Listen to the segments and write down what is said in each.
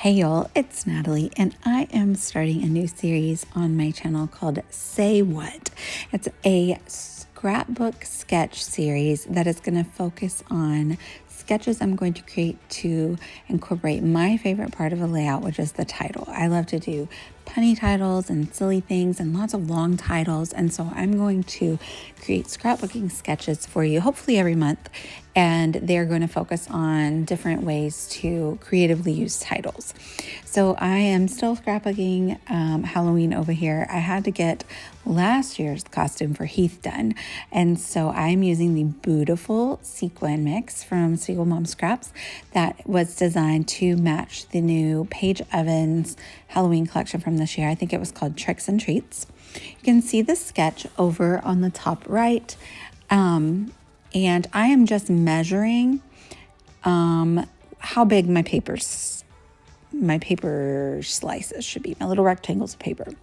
Hey y'all, it's Natalie, and I am starting a new series on my channel called Say What. It's a scrapbook sketch series that is going to focus on sketches I'm going to create to incorporate my favorite part of a layout, which is the title. I love to do punny titles and silly things and lots of long titles, and so I'm going to create scrapbooking sketches for you, hopefully every month, and they're going to focus on different ways to creatively use titles. So I am still scrapbooking Halloween over here. I had to get last year's costume for Heath done, and so I'm using the beautiful sequin mix from Single Mom Scraps that was designed to match the new Paige Evans Halloween collection from this year. I think it was called Tricks and Treats. You can see the sketch over on the top right. And I am just measuring how big my paper slices should be, my little rectangles of paper.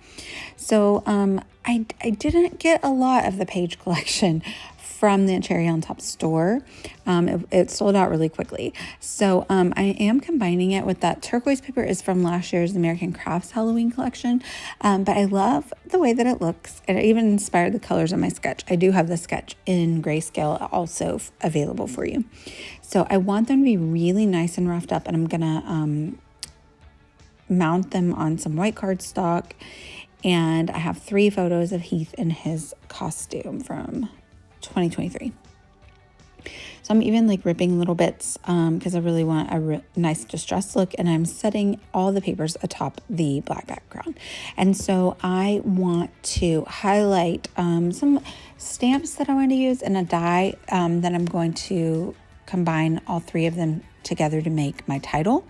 So I didn't get a lot of the Paige collection from the Cherry on Top store. It sold out really quickly. So I am combining it with that turquoise paper is from last year's American Crafts Halloween collection. But I love the way that it looks. It even inspired the colors of my sketch. I do have the sketch in grayscale also available for you. So I want them to be really nice and roughed up, and I'm gonna mount them on some white cardstock. And I have 3 photos of Heath in his costume from 2023. So I'm even like ripping little bits because I really want a nice distressed look, and I'm setting all the papers atop the black background. And so I want to highlight some stamps that I want to use and a die that I'm going to combine all 3 of them together to make my title.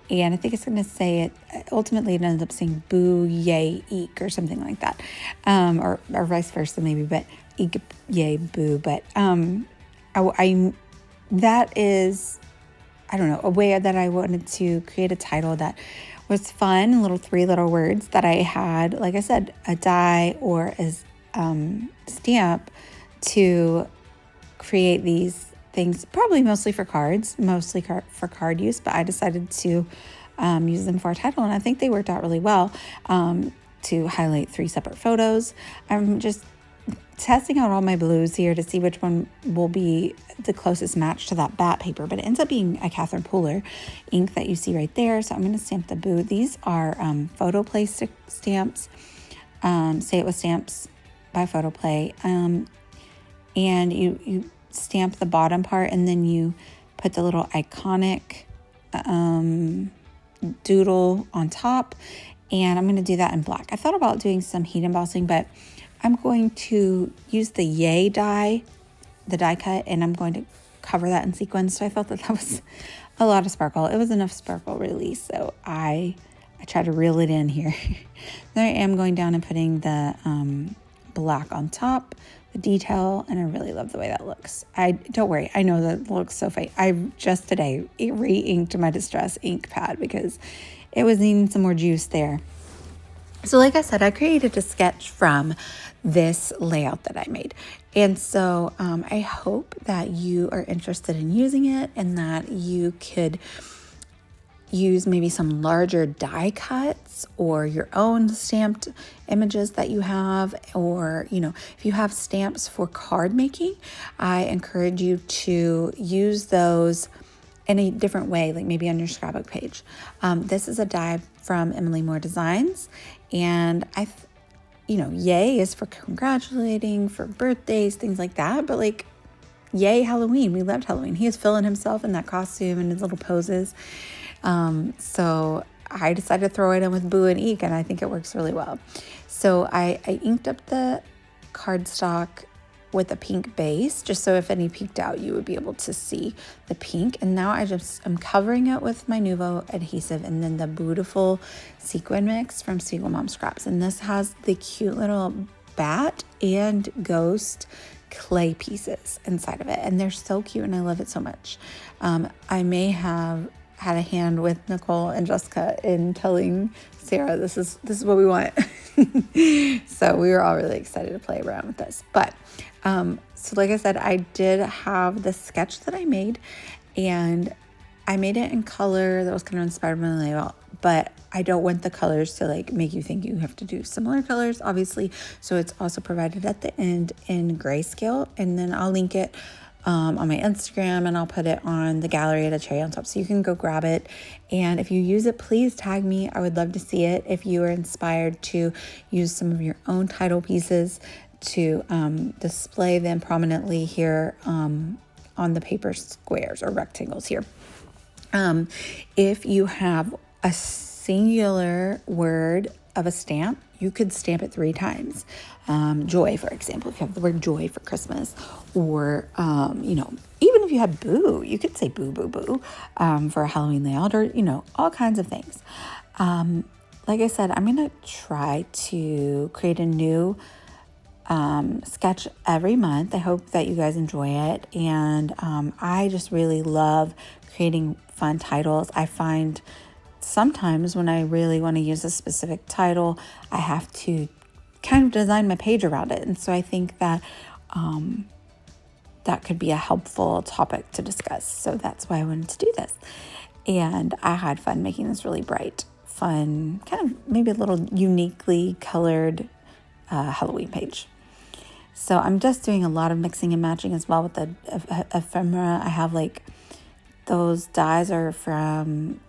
And I think it's going to say it, ultimately it ends up saying boo, yay, eek, or something like that. Or vice versa maybe, but eek, yay, boo. But that is, I don't know, a way that I wanted to create a title that was fun, little 3 little words that I had, like I said, a die or a stamp to create these things, probably mostly for cards, for card use, but I decided to use them for a title, and I think they worked out really well to highlight 3 separate photos. I'm just testing out all my blues here to see which one will be the closest match to that bat paper, but it ends up being a Catherine Pooler ink that you see right there. So I'm going to stamp the boo. These are photo play stamps, Say It With Stamps by Photo Play, and you stamp the bottom part, and then you put the little iconic doodle on top, and I'm going to do that in black. I thought about doing some heat embossing, but I'm going to use the Yay die, the die cut, and I'm going to cover that in sequins. So I felt that was a lot of sparkle. It was enough sparkle really, so I try to reel it in here. Then I am going down and putting the black on top, the detail, and I really love the way that looks. Don't worry, I know that looks so fake. I just today re-inked my Distress ink pad because it was needing some more juice there. So like I said, I created a sketch from this layout that I made. And so I hope that you are interested in using it and that you could use maybe some larger die cuts or your own stamped images that you have, or if you have stamps for card making, I encourage you to use those in a different way, like maybe on your scrapbook page. This is a die from Emily Moore Designs, and yay is for congratulating, for birthdays, things like that, but like yay Halloween, we loved Halloween. He is filling himself in that costume and his little poses. So I decided to throw it in with boo and eek, and I think it works really well. So I inked up the cardstock with a pink base, just so if any peeked out, you would be able to see the pink. And now I'm covering it with my Nuvo adhesive and then the beautiful sequin mix from Single Mom Scraps. And this has the cute little bat and ghost clay pieces inside of it. And they're so cute and I love it so much. I may have had a hand with Nicole and Jessica in telling Sarah this is what we want. So we were all really excited to play around with this. But so like I said, I did have the sketch that I made, and I made it in color that was kind of inspired by but I don't want the colors to like make you think you have to do similar colors, obviously. So it's also provided at the end in grayscale, and then I'll link it on my Instagram, and I'll put it on the gallery at a cherry on top, so you can go grab it. And if you use it, please tag me. I would love to see it. If you are inspired to use some of your own title pieces to display them prominently here on the paper squares or rectangles here. If you have a singular word of a stamp, you could stamp it 3 times. Joy, for example, if you have the word joy for Christmas, or, even if you have boo, you could say boo, boo, boo, for a Halloween layout, or, all kinds of things. Like I said, I'm going to try to create a new sketch every month. I hope that you guys enjoy it. And I just really love creating fun titles. I find sometimes when I really want to use a specific title, I have to kind of design my page around it. And so I think that that could be a helpful topic to discuss. So that's why I wanted to do this. And I had fun making this really bright, fun, kind of maybe a little uniquely colored Halloween page. So I'm just doing a lot of mixing and matching as well with the ephemera. I have like those dies are from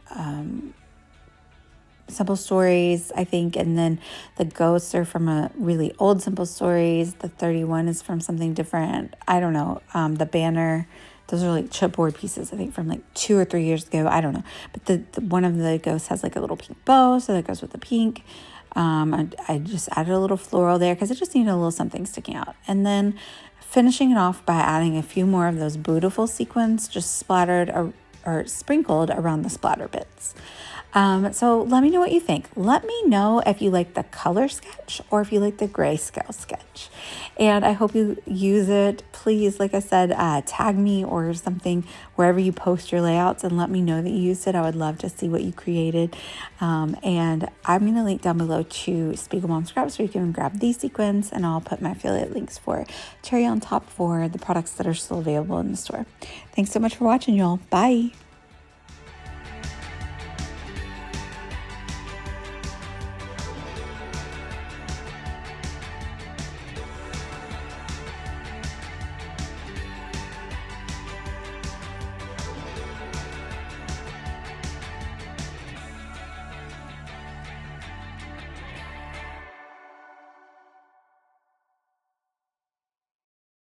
Simple Stories, I think, and then the ghosts are from a really old Simple Stories. The 31 is from something different. I don't know. The banner, those are like chipboard pieces, I think, from like 2 or 3 years ago. I don't know. But the one of the ghosts has like a little pink bow, so that goes with the pink. I just added a little floral there because it just needed a little something sticking out. And then finishing it off by adding a few more of those beautiful sequins just splattered or sprinkled around the splatter bits. So let me know what you think. Let me know if you like the color sketch or if you like the grayscale sketch. And I hope you use it. Please, like I said, tag me or something wherever you post your layouts and let me know that you used it. I would love to see what you created. And I'm going to link down below to Spiegel Mom Scraps where you can grab these sequins, and I'll put my affiliate links for cherry on top for the products that are still available in the store. Thanks so much for watching, y'all. Bye.